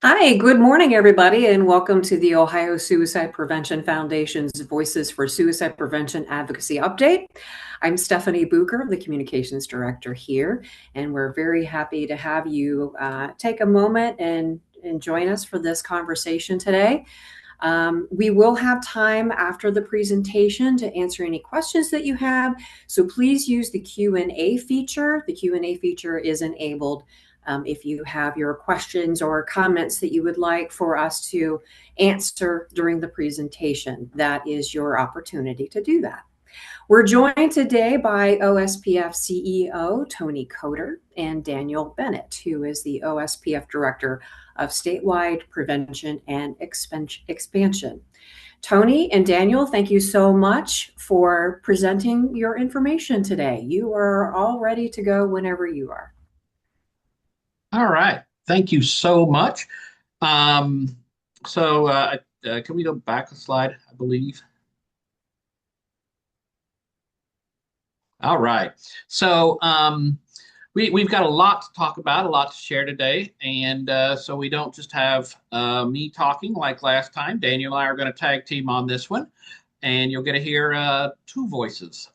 Hi, good morning, everybody, and welcome to the Ohio Suicide Prevention Foundation's Voices for Suicide Prevention Advocacy Update. I'm Stephanie Bucher, the Communications Director here, and we're very happy to have you take a moment and join us for this conversation today. We will have time after the presentation to answer any questions that you have, so please use the Q&A feature. The Q&A feature is enabled if you have your questions or comments that you would like for us to answer during the presentation. That is your opportunity to do that. We're joined today by OSPF CEO Tony Coder and Daniel Bennett, who is the OSPF Director of Statewide Prevention and Expansion. Tony and Daniel, thank you so much for presenting your information today. You are all ready to go whenever you are. All right. Thank you so much. Um, can we go back a slide, I believe? All right. We've got a lot to talk about, a lot to share today. So we don't just have me talking like last time. Daniel and I are going to tag team on this one, and you'll get to hear two voices.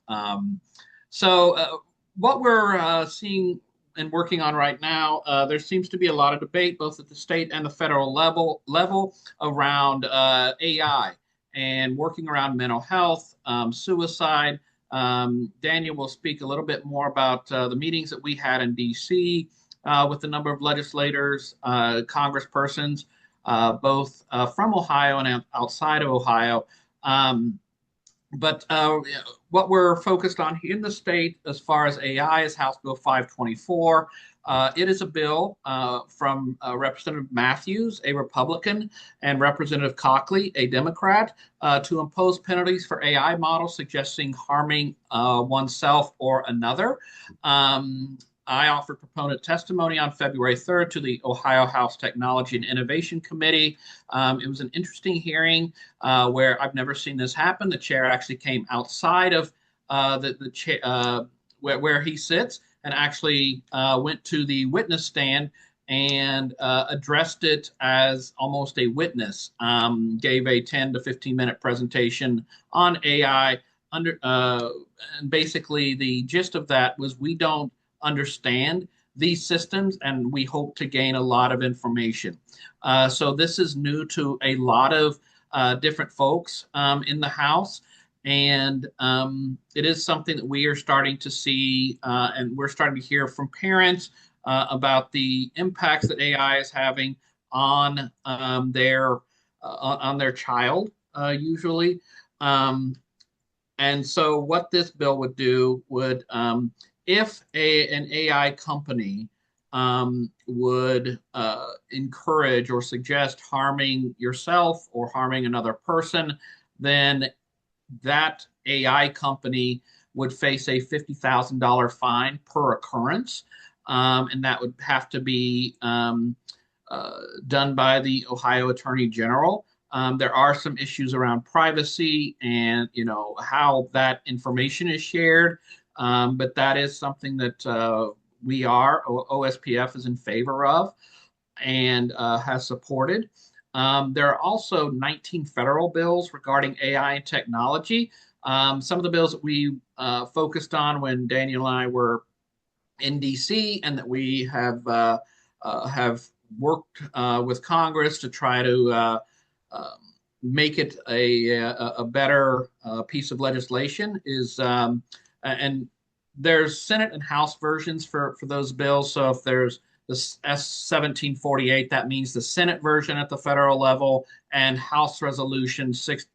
So, what we're seeing and working on right now, there seems to be a lot of debate, both at the state and the federal level around AI and working around mental health, suicide. Daniel will speak a little bit more about the meetings that we had in D.C. With a number of legislators, congresspersons, both from Ohio and outside of Ohio. Um, but what we're focused on here in the state as far as AI is House Bill 524. It is a bill from Representative Matthews, a Republican, and Representative Cockley, a Democrat, to impose penalties for AI models suggesting harming oneself or another. I offered proponent testimony on February 3rd to the Ohio House Technology and Innovation Committee. It was an interesting hearing where I've never seen this happen. The chair actually came outside of where he sits and actually went to the witness stand and addressed it as almost a witness. Gave a 10 to 15-minute presentation on AI. And basically, the gist of that was we don't understand these systems, and we hope to gain a lot of information. So this is new to a lot of different folks in the House, and it is something that we are starting to see, and we're starting to hear from parents about the impacts that AI is having on their child, usually. Um, and so, what this bill would do would if an AI company would encourage or suggest harming yourself or harming another person, then that AI company would face a $50,000 fine per occurrence. And that would have to be done by the Ohio Attorney General. There are some issues around privacy and how that information is shared, but that is something that OSPF is in favor of and has supported. There are also 19 federal bills regarding AI and technology. Some of the bills that we focused on when Daniel and I were in DC, and that we have worked with Congress to try to make it a better piece of legislation is and there's Senate and House versions for those bills. So if there's the S-1748, that means the Senate version at the federal level, and House Resolution 6.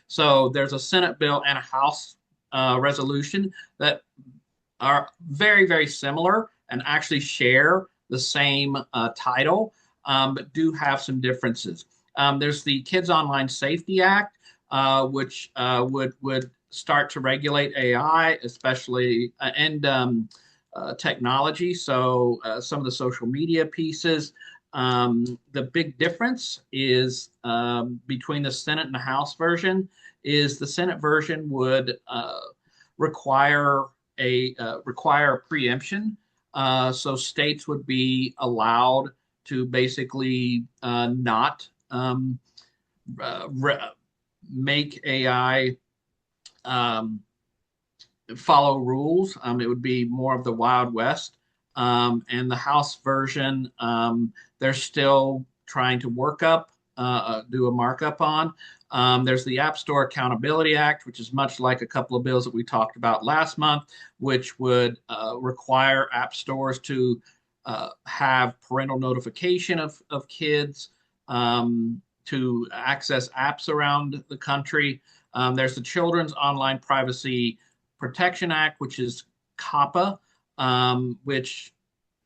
So there's a Senate bill and a House resolution that are very, very similar and actually share the same title, but do have some differences. There's the Kids Online Safety Act, which would start to regulate AI, especially technology. So some of the social media pieces. The big difference is between the Senate and the House version is the Senate version would require require preemption. So states would be allowed to basically not make AI um, follow rules. It would be more of the Wild West. And the House version, they're still trying to do a markup on. There's the App Store Accountability Act, which is much like a couple of bills that we talked about last month, which would require app stores to have parental notification of kids to access apps around the country. There's the Children's Online Privacy Protection Act, which is COPPA, which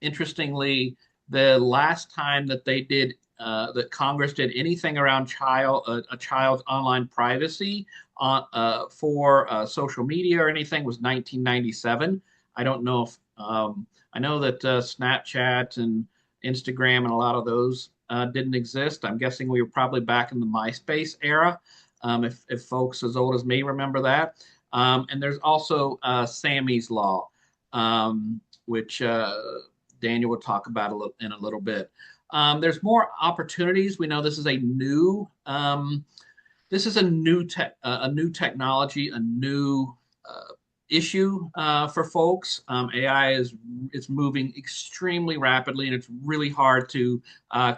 interestingly, the last time that that Congress did anything around a child's online privacy for social media or anything was 1997. I don't know if I know that Snapchat and Instagram and a lot of those didn't exist. I'm guessing we were probably back in the MySpace era, if folks as old as me remember that. And there's also Sammy's Law, which Daniel will talk about in a little bit. There's more opportunities. We know this is a new technology, a new issue for folks. AI is moving extremely rapidly, and it's really hard to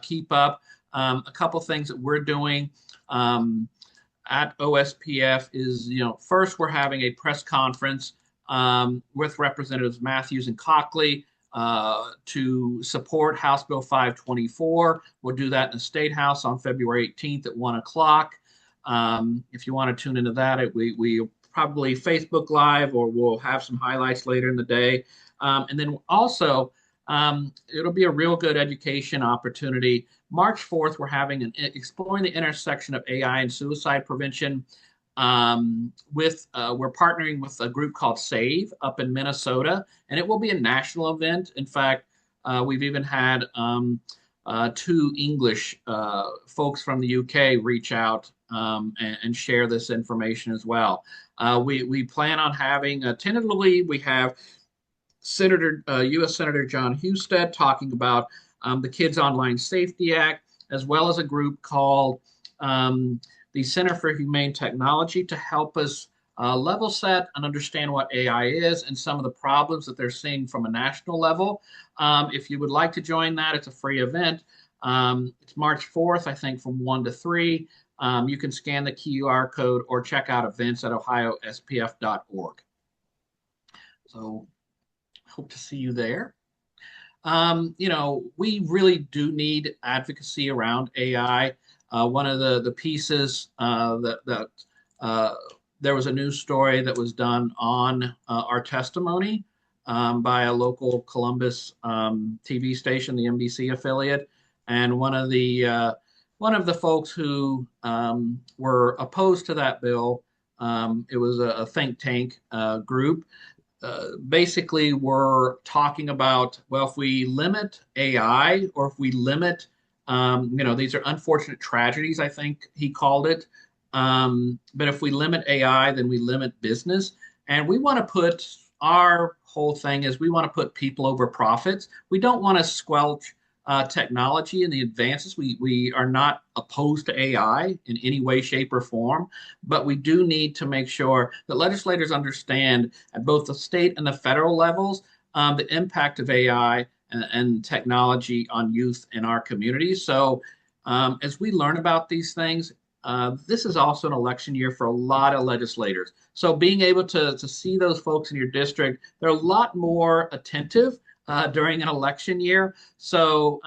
keep up. A couple things that we're doing. At OSPF is, first we're having a press conference with Representatives Matthews and Cockley to support House Bill 524. We'll do that in the State House on February 18th at 1 o'clock. If you want to tune into that, we probably Facebook Live, or we'll have some highlights later in the day. And then also, it'll be a real good education opportunity. March 4th, we're having exploring the intersection of AI and suicide prevention. We're partnering with a group called SAVE up in Minnesota, and it will be a national event. In fact, we've even had two English folks from the UK reach out and share this information as well. We plan on having tentatively we have U.S. Senator John Husted talking about the Kids Online Safety Act, as well as a group called the Center for Humane Technology to help us level set and understand what AI is and some of the problems that they're seeing from a national level. If you would like to join that, it's a free event. It's March 4th, I think, from 1 to 3. You can scan the QR code or check out events at ohiospf.org. So hope to see you there. We really do need advocacy around AI. One of the pieces that there was a news story that was done on our testimony by a local Columbus TV station, the NBC affiliate, and one of the folks who were opposed to that bill. It was a think tank group. Basically, we're talking about, well, if we limit AI or if we limit, these are unfortunate tragedies, I think he called it. But if we limit AI, then we limit business. And we want to our whole thing is we want to put people over profits. We don't want to squelch technology and the advances. We are not opposed to AI in any way, shape, or form, but we do need to make sure that legislators understand at both the state and the federal levels the impact of AI and technology on youth in our communities. So as we learn about these things, this is also an election year for a lot of legislators. So being able to see those folks in your district, they're a lot more attentive during an election year. So,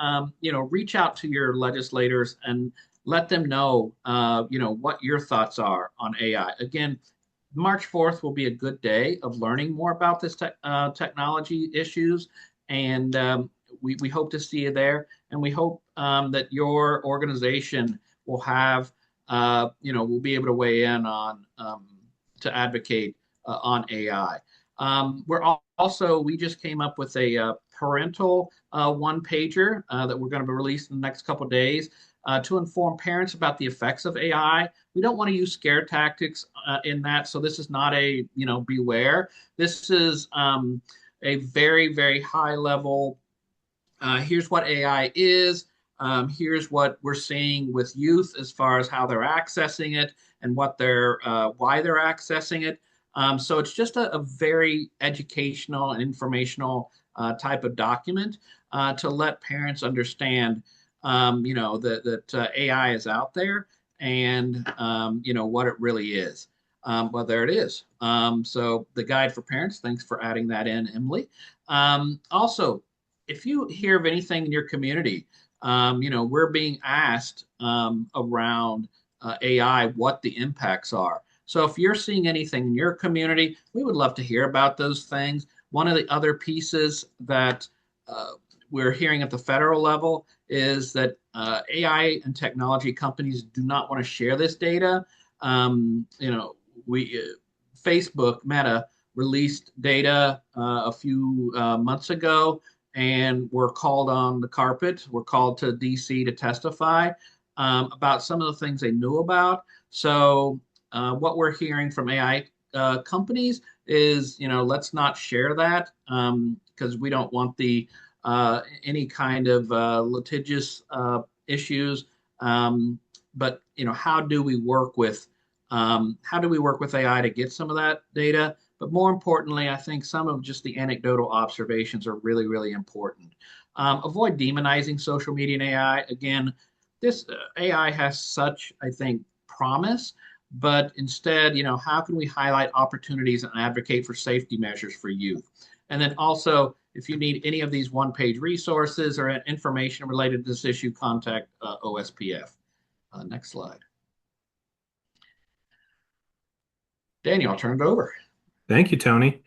reach out to your legislators and let them know, what your thoughts are on AI. Again, March 4th will be a good day of learning more about this technology issues. And we hope to see you there. And we hope that your organization will have, will be able to weigh in on to advocate on AI. We just came up with a parental one pager that we're going to be releasing in the next couple of days to inform parents about the effects of AI. We don't want to use scare tactics in that. So this is not a, beware. This is a very, very high level here's what AI is. Here's what we're seeing with youth as far as how they're accessing it and what they're why they're accessing it. So it's just a very educational and informational type of document to let parents understand, that AI is out there and what it really is. Well, there it is. So the guide for parents. Thanks for adding that in, Emily. Also, if you hear of anything in your community, we're being asked around AI what the impacts are. So if you're seeing anything in your community, we would love to hear about those things. One of the other pieces that uh, we're hearing at the federal level is that AI and technology companies do not want to share this data. We Facebook Meta released data a few months ago and were called on the carpet. Were called to DC to testify about some of the things they knew about. So what we're hearing from AI companies is, let's not share that because we don't want the any kind of litigious issues. But how do we work with AI to get some of that data? But more importantly, I think some of just the anecdotal observations are really, really important. Avoid demonizing social media and AI. Again, this AI has such, I think, promise, but instead, how can we highlight opportunities and advocate for safety measures for youth? And then also, if you need any of these one-page resources or information related to this issue, contact OSPF. Next slide. Daniel, I'll turn it over. Thank you, Tony.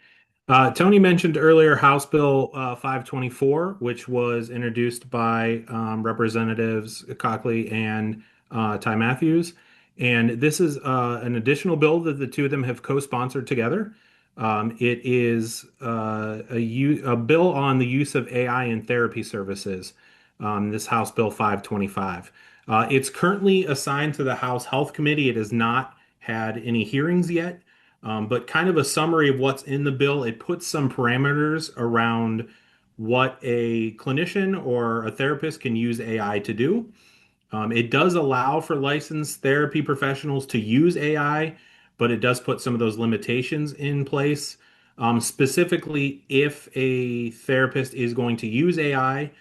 Tony mentioned earlier House Bill 524, which was introduced by Representatives Cockley and Ty Matthews. And this is an additional bill that the two of them have co-sponsored together. It is a bill on the use of AI in therapy services, this House Bill 525. It's currently assigned to the House Health Committee. It has not had any hearings yet. But kind of a summary of what's in the bill, it puts some parameters around what a clinician or a therapist can use AI to do. It does allow for licensed therapy professionals to use AI, but it does put some of those limitations in place. Specifically, if a therapist is going to use AI,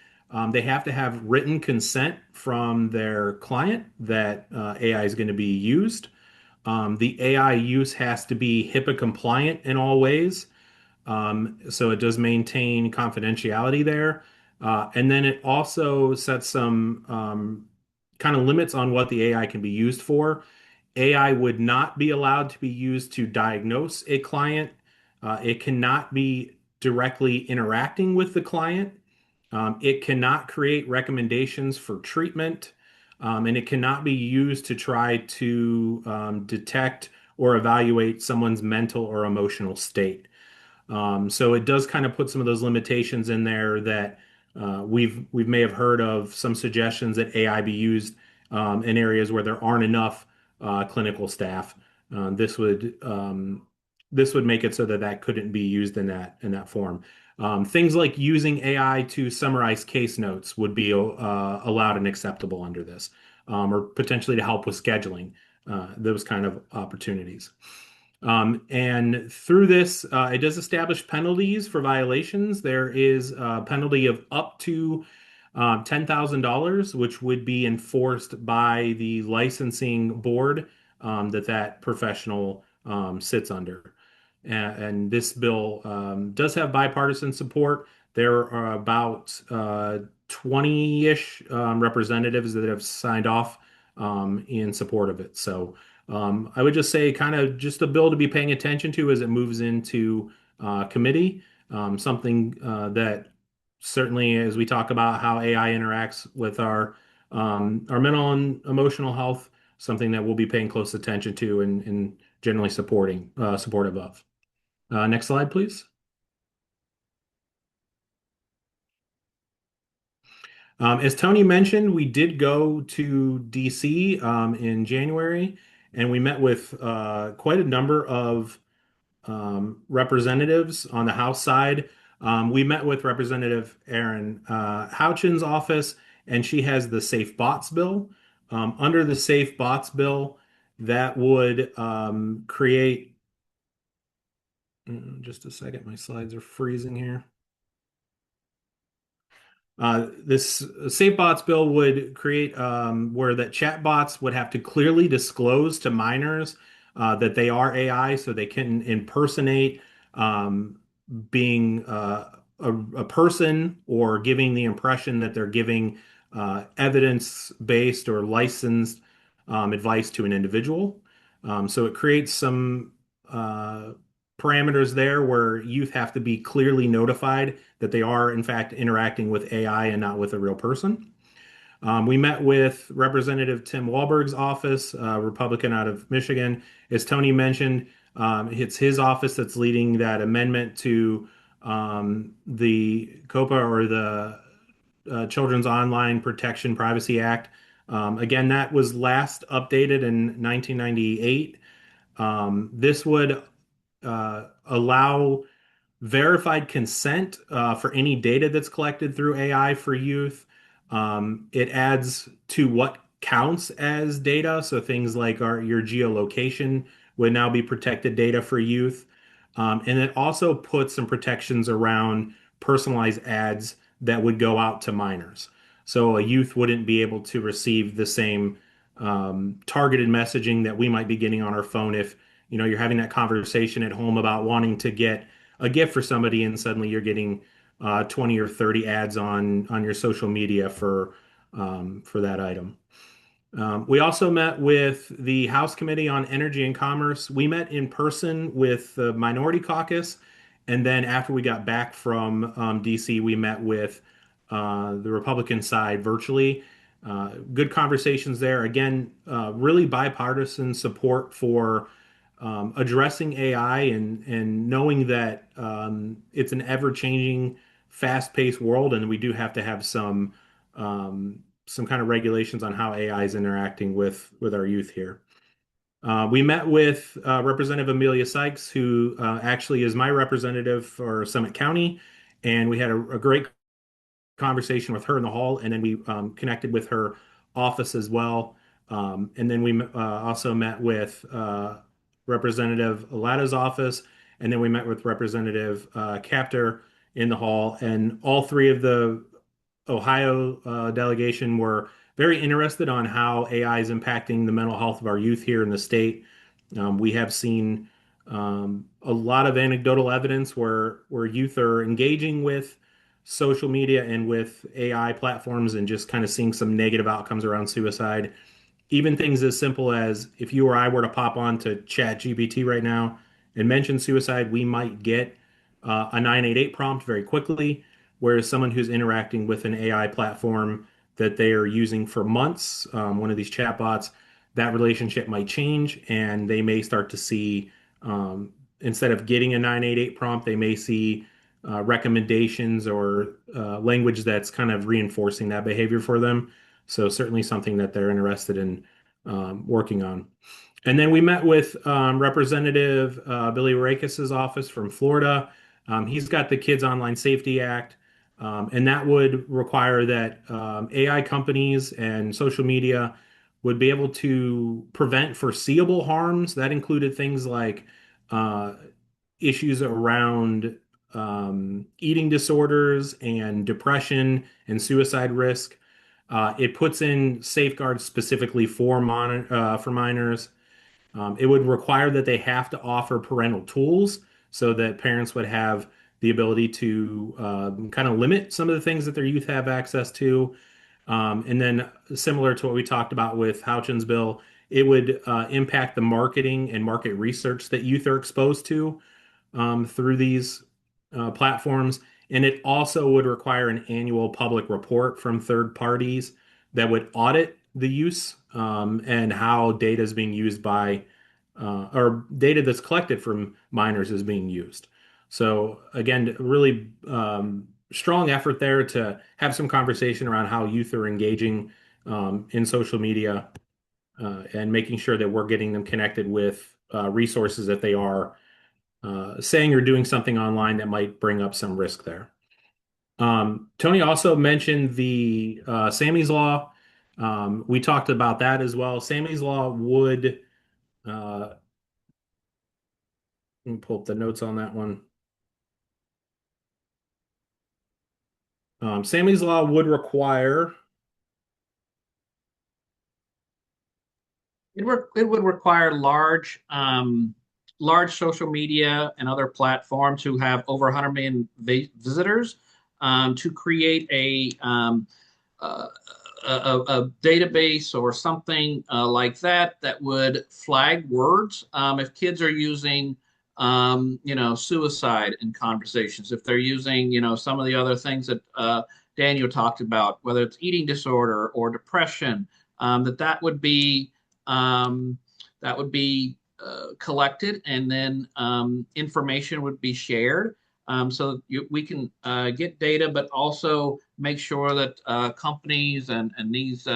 they have to have written consent from their client that AI is going to be used. The AI use has to be HIPAA compliant in all ways. So it does maintain confidentiality there. And then it also sets some kind of limits on what the AI can be used for. AI would not be allowed to be used to diagnose a client. It cannot be directly interacting with the client. It cannot create recommendations for treatment, and it cannot be used to try to detect or evaluate someone's mental or emotional state. So it does kind of put some of those limitations in there that we may have heard of some suggestions that AI be used in areas where there aren't enough clinical staff. This would make it so that that couldn't be used in that form. Things like using AI to summarize case notes would be allowed and acceptable under this, or potentially to help with scheduling, those kind of opportunities. And through this, it does establish penalties for violations. There is a penalty of up to $10,000, which would be enforced by the licensing board that professional sits under. And this bill does have bipartisan support. There are about 20-ish representatives that have signed off in support of it. So I would just say kind of just a bill to be paying attention to as it moves into committee. Something that certainly, as we talk about how AI interacts with our mental and emotional health, something that we'll be paying close attention to and generally supportive of. Next slide, please. As Tony mentioned, we did go to DC in January, and we met with quite a number of representatives on the House side. We met with Representative Erin Houchin's office, and she has the Safe Bots bill. Under the Safe Bots bill, that would create. Just a second, my slides are freezing here. This SafeBots bill would create where that chatbots would have to clearly disclose to minors that they are AI, so they can impersonate um, being a person or giving the impression that they're giving evidence-based or licensed advice to an individual. So it creates some uh, parameters there where youth have to be clearly notified that they are, in fact, interacting with AI and not with a real person. We met with Representative Tim Walberg's office, Republican out of Michigan. As Tony mentioned, it's his office that's leading that amendment to the COPA or the Children's Online Protection Privacy Act. Again, that was last updated in 1998. This would allow verified consent for any data that's collected through AI for youth. It adds to what counts as data. So things like your geolocation would now be protected data for youth. And it also puts some protections around personalized ads that would go out to minors. So a youth wouldn't be able to receive the same targeted messaging that we might be getting on our phone if you're having that conversation at home about wanting to get a gift for somebody, and suddenly you're getting 20 or 30 ads on your social media for that item. We also met with the House Committee on Energy and Commerce. We met in person with the Minority Caucus, and then after we got back from DC, we met with the Republican side virtually. Good conversations there. Again, really bipartisan support for addressing AI and knowing that it's an ever-changing, fast-paced world, and we do have to have some kind of regulations on how AI is interacting with our youth here. We met with Representative Amelia Sykes, who actually is my representative for Summit County, and we had a great conversation with her in the hall, and then we connected with her office as well. And then we also met with Representative Lada's office, and then we met with Representative Capter in the hall, and all three of the Ohio delegation were very interested on how AI is impacting the mental health of our youth here in the state. We have seen a lot of anecdotal evidence where youth are engaging with social media and with AI platforms and just kind of seeing some negative outcomes around suicide. Even things as simple as if you or I were to pop on to Chat GPT right now and mention suicide, we might get a 988 prompt very quickly. Whereas someone who's interacting with an AI platform that they are using for months, one of these chatbots, that relationship might change and they may start to see, instead of getting a 988 prompt, they may see recommendations or language that's kind of reinforcing that behavior for them. So certainly something that they're interested in working on. And then we met with Representative Billy Rakis's office from Florida. He's got the Kids Online Safety Act, and that would require that AI companies and social media would be able to prevent foreseeable harms. That included things like uh, issues around eating disorders and depression and suicide risk. It puts in safeguards specifically for minors. It would require that they have to offer parental tools so that parents would have the ability to kind of limit some of the things that their youth have access to. And then, similar to what we talked about with Houchin's bill, it would impact the marketing and market research that youth are exposed to through these platforms. And it also would require an annual public report from third parties that would audit the use and how data is being used by, or data that's collected from minors is being used. So again, really strong effort there to have some conversation around how youth are engaging in social media and making sure that we're getting them connected with resources that they are saying or doing something online that might bring up some risk there. Tony also mentioned the Sammy's Law. We talked about that as well. Sammy's Law would, let me pull up the notes on that one. Sammy's Law would require, It would require large social media and other platforms who have over 100 million visitors to create uh, a database or something like that that would flag words if kids are using suicide in conversations, if they're using some of the other things that Daniel talked about, whether it's eating disorder or depression, that would be um, collected, and then information would be shared. We can get data, but also make sure that companies and these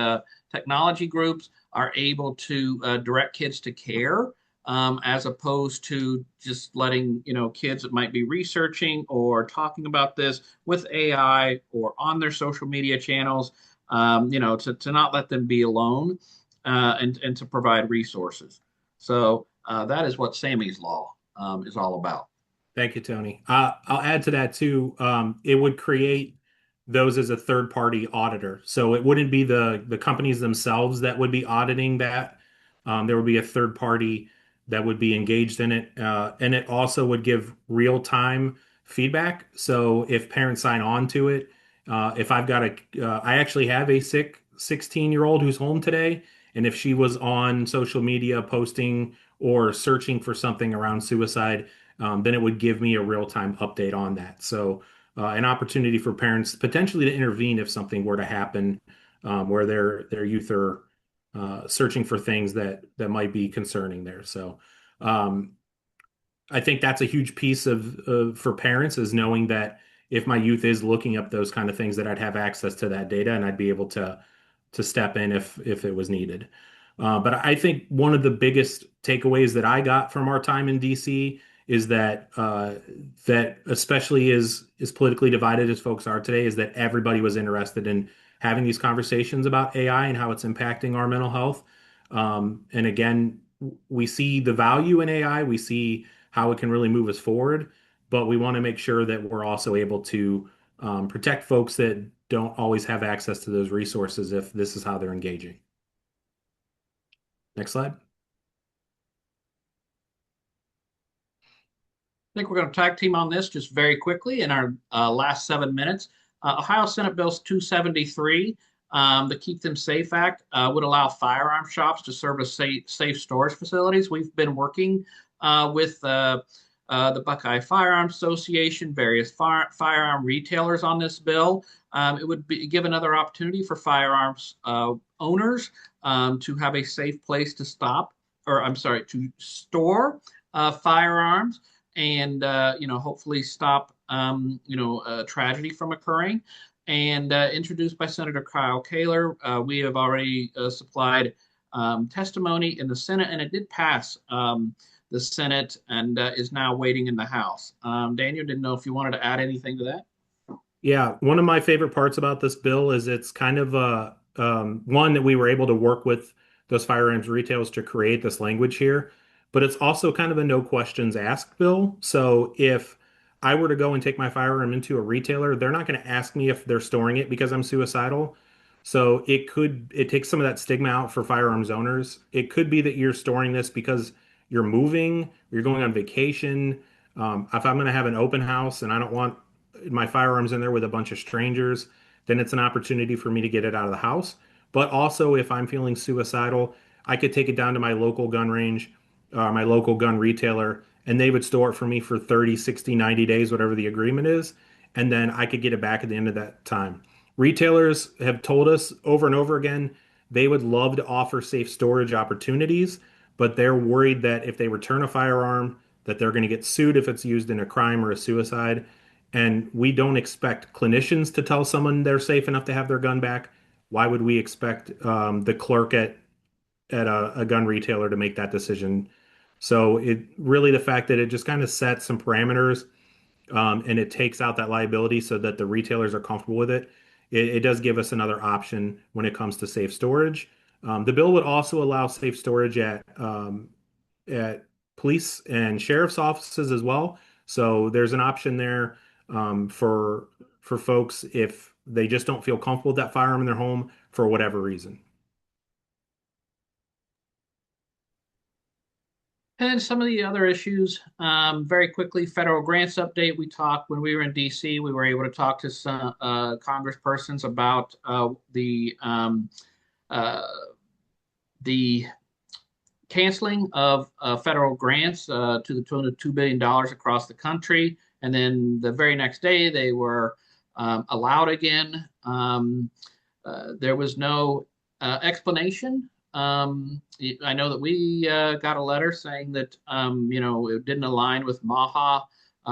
technology groups are able to direct kids to care, as opposed to just letting kids that might be researching or talking about this with AI or on their social media channels, to not let them be alone, and to provide resources. So that is what Sammy's Law is all about. thank you, Tony. I'll add to that too. It would create those as a third party auditor. So it wouldn't be the companies themselves that would be auditing that. There would be a third party that would be engaged in it. And it also would give real time feedback. So if parents sign on to it, if I've got I actually have a sick 16-year-old who's home today. And if she was on social media posting or searching for something around suicide, then it would give me a real-time update on that. So an opportunity for parents potentially to intervene if something were to happen, where their youth are searching for things that might be concerning there. So um, I think that's a huge piece of for parents, is knowing that if my youth is looking up those kind of things, that I'd have access to that data and I'd be able to step in if it was needed. But I think one of the biggest takeaways that I got from our time in DC is that especially as politically divided as folks are today, is that everybody was interested in having these conversations about AI and how it's impacting our mental health. And again, we see the value in AI, we see how it can really move us forward, but we want to make sure that we're also able to protect folks that don't always have access to those resources if this is how they're engaging. Next slide. I think we're going to tag team on this just very quickly in our last 7 minutes. Ohio Senate Bill 273, the Keep Them Safe Act, would allow firearm shops to serve as safe storage facilities. We've been working with the Buckeye Firearm Association, various firearm retailers on this bill. It would give another opportunity for firearms owners to have a safe place to to store firearms, and hopefully stop tragedy from occurring. And introduced by Senator Kyle Kaler, we have already supplied testimony in the Senate, and it did pass the Senate, and is now waiting in the House. Daniel, didn't know if you wanted to add anything to that. Yeah, one of my favorite parts about this bill is it's kind of one that we were able to work with those firearms retailers to create this language here, but it's also kind of a no questions asked bill. So if I were to go and take my firearm into a retailer, they're not going to ask me if they're storing it because I'm suicidal. So it takes some of that stigma out for firearms owners. It could be that you're storing this because you're moving, you're going on vacation. If I'm going to have an open house and I don't want my firearms in there with a bunch of strangers, then it's an opportunity for me to get it out of the house. But also, if I'm feeling suicidal, I could take it down to my local gun range, my local gun retailer, and they would store it for me for 30, 60, 90 days, whatever the agreement is. And then I could get it back at the end of that time. Retailers have told us over and over again they would love to offer safe storage opportunities, but they're worried that if they return a firearm, that they're going to get sued if it's used in a crime or a suicide. And we don't expect clinicians to tell someone they're safe enough to have their gun back. Why would we expect the clerk at a gun retailer to make that decision So it really the fact that it just kind of sets some parameters and it takes out that liability so that the retailers are comfortable with it. It does give us another option when it comes to safe storage. The bill would also allow safe storage at police and sheriff's offices as well. So there's an option there for folks if they just don't feel comfortable with that firearm in their home for whatever reason. And some of the other issues, very quickly, federal grants update. We talked when we were in DC, we were able to talk to some congresspersons about uh, the canceling of federal grants to the tune of $2 billion across the country. And then the very next day, they were allowed again. There was no explanation. I know that we got a letter saying that it didn't align with MAHA,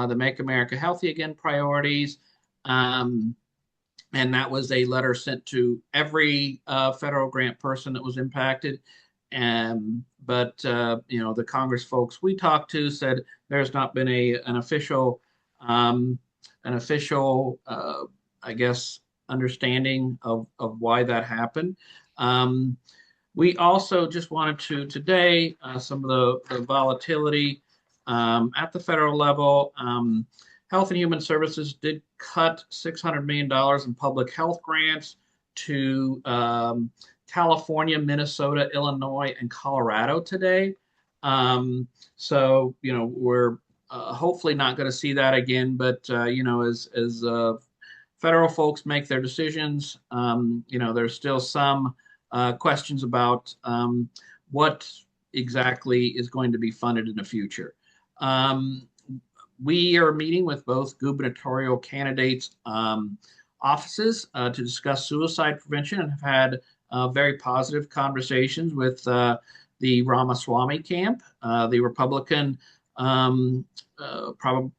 the Make America Healthy Again priorities, and that was a letter sent to every federal grant person that was impacted. But the Congress folks we talked to said there's not been um, an official, I guess, understanding of why that happened. Um, we also just wanted to today some of the volatility at the federal level. Health and Human Services did cut $600 million in public health grants to California, Minnesota, Illinois, and Colorado today. We're hopefully not going to see that again. But as federal folks make their decisions, there's still some questions about what exactly is going to be funded in the future. We are meeting with both gubernatorial candidates' offices to discuss suicide prevention and have had very positive conversations with the Ramaswamy camp, the Republican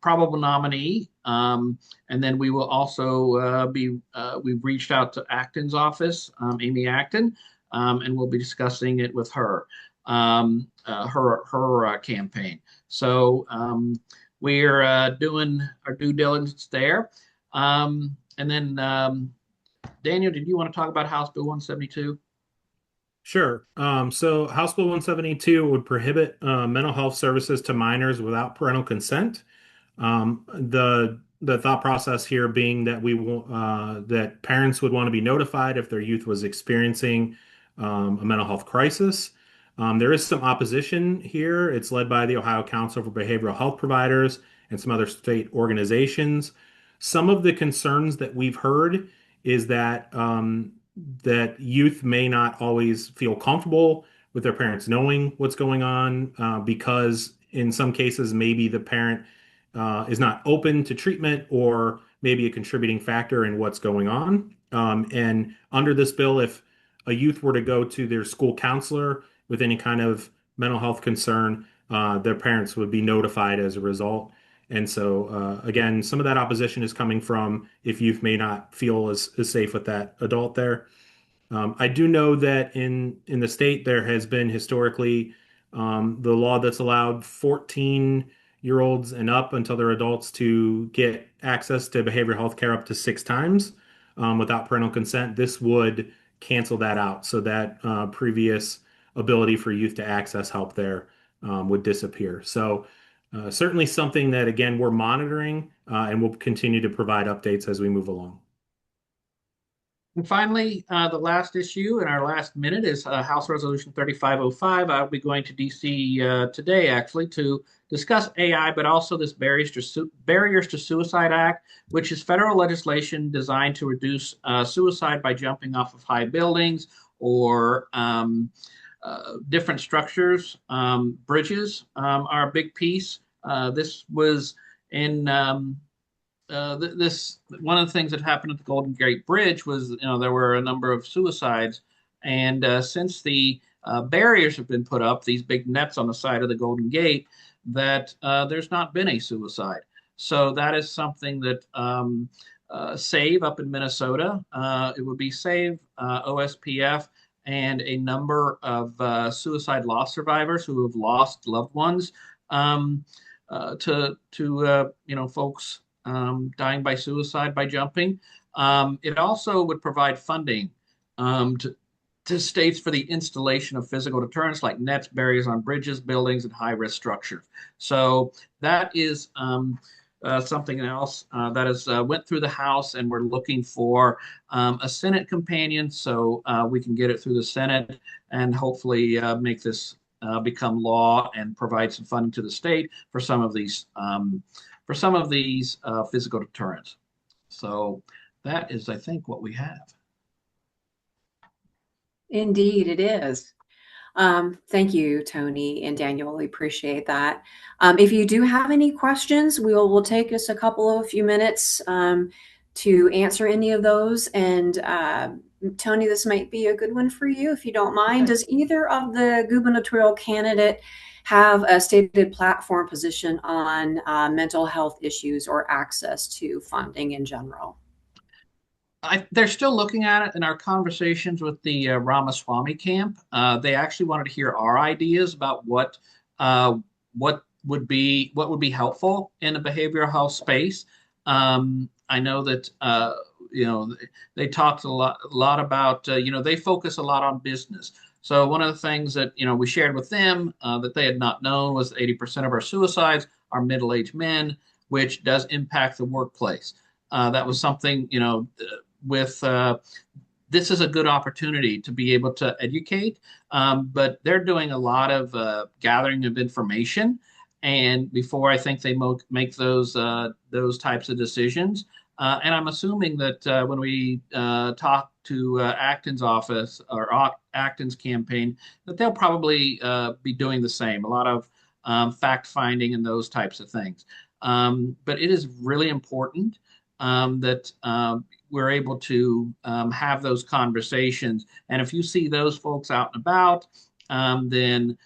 probable nominee. And then we will also we've reached out to Acton's office, Amy Acton, and we'll be discussing it with her, her campaign. So we're doing our due diligence there. And then, Daniel, did you want to talk about House Bill 172? Sure. So House Bill 172 would prohibit mental health services to minors without parental consent. The thought process here being that that parents would want to be notified if their youth was experiencing a mental health crisis. There is some opposition here. It's led by the Ohio Council for Behavioral Health Providers and some other state organizations. Some of the concerns that we've heard is that youth may not always feel comfortable with their parents knowing what's going on because in some cases maybe the parent is not open to treatment or maybe a contributing factor in what's going on. And under this bill, if a youth were to go to their school counselor with any kind of mental health concern, their parents would be notified as a result. And so, again, some of that opposition is coming from if youth may not feel as safe with that adult there. I do know that in the state there has been historically the law that's allowed 14-year-olds and up until they're adults to get access to behavioral health care up to 6 times without parental consent. This would cancel that out, so that previous ability for youth to access help there would disappear. So certainly something that again we're monitoring and we'll continue to provide updates as we move along. And finally, the last issue in our last minute is House Resolution 3505. I'll be going to DC today, actually, to discuss AI, but also this Barriers to Suicide Act, which is federal legislation designed to reduce suicide by jumping off of high buildings or different structures. Bridges are a big piece. This was in this one of the things that happened at the Golden Gate Bridge was there were a number of suicides, and since the barriers have been put up, these big nets on the side of the Golden Gate, that there's not been a suicide. So that is something that SAVE up in Minnesota, it would be SAVE, OSPF, and a number of suicide loss survivors who have lost loved ones um, to folks dying by suicide by jumping. It also would provide funding to states for the installation of physical deterrents like nets, barriers on bridges, buildings, and high-risk structures. So that is something else that has went through the House, and we're looking for a Senate companion so we can get it through the Senate and hopefully make this become law and provide some funding to the state for some of these physical deterrents. So that is, I think, what we have. Indeed, it is. Thank you, Tony and Daniel. We appreciate that. If you do have any questions, we'll take us a few minutes to answer any of those. And Tony, this might be a good one for you, if you don't mind. Does either of the gubernatorial candidate have a stated platform position on mental health issues or access to funding in general? They're still looking at it in our conversations with the Ramaswamy camp. They actually wanted to hear our ideas about what would be helpful in the behavioral health space. I know that they talked a lot about they focus a lot on business. So one of the things that we shared with them that they had not known was 80% of our suicides are middle-aged men, which does impact the workplace. That was something with this is a good opportunity to be able to educate, but they're doing a lot of gathering of information, and before I think they make those types of decisions. And I'm assuming that when we talk to Acton's office or Acton's campaign, that they'll probably be doing the same. A lot of fact finding and those types of things. But it is really important that we're able to have those conversations. And if you see those folks out and about, then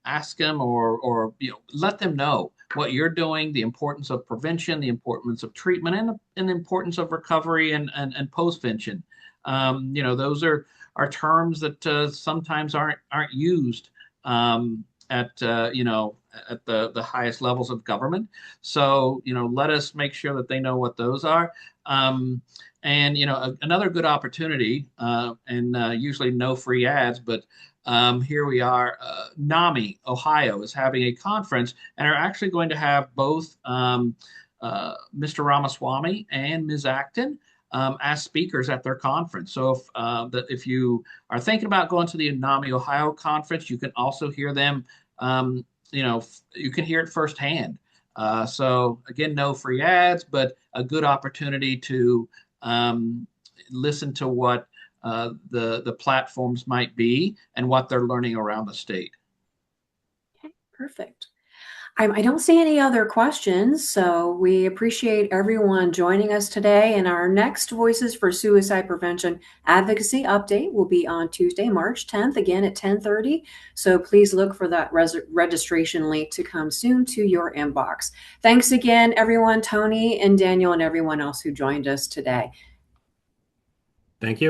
ask them or let them know what you're doing, the importance of prevention, the importance of treatment, and the importance of recovery and post-vention. Those are terms that sometimes aren't used at the highest levels of government. So let us make sure that they know what those are. And another good opportunity, and usually no free ads, but here we are. NAMI, Ohio, is having a conference and are actually going to have both Mr. Ramaswamy and Ms. Acton as speakers at their conference. So if you are thinking about going to the NAMI, Ohio conference, you can also hear them. You can hear it firsthand. So again, no free ads, but a good opportunity to listen to what the platforms might be and what they're learning around the state. Okay, perfect. I don't see any other questions, so we appreciate everyone joining us today. And our next Voices for Suicide Prevention Advocacy update will be on Tuesday, March 10th, again at 10:30. So please look for that registration link to come soon to your inbox. Thanks again, everyone, Tony and Daniel and everyone else who joined us today. Thank you.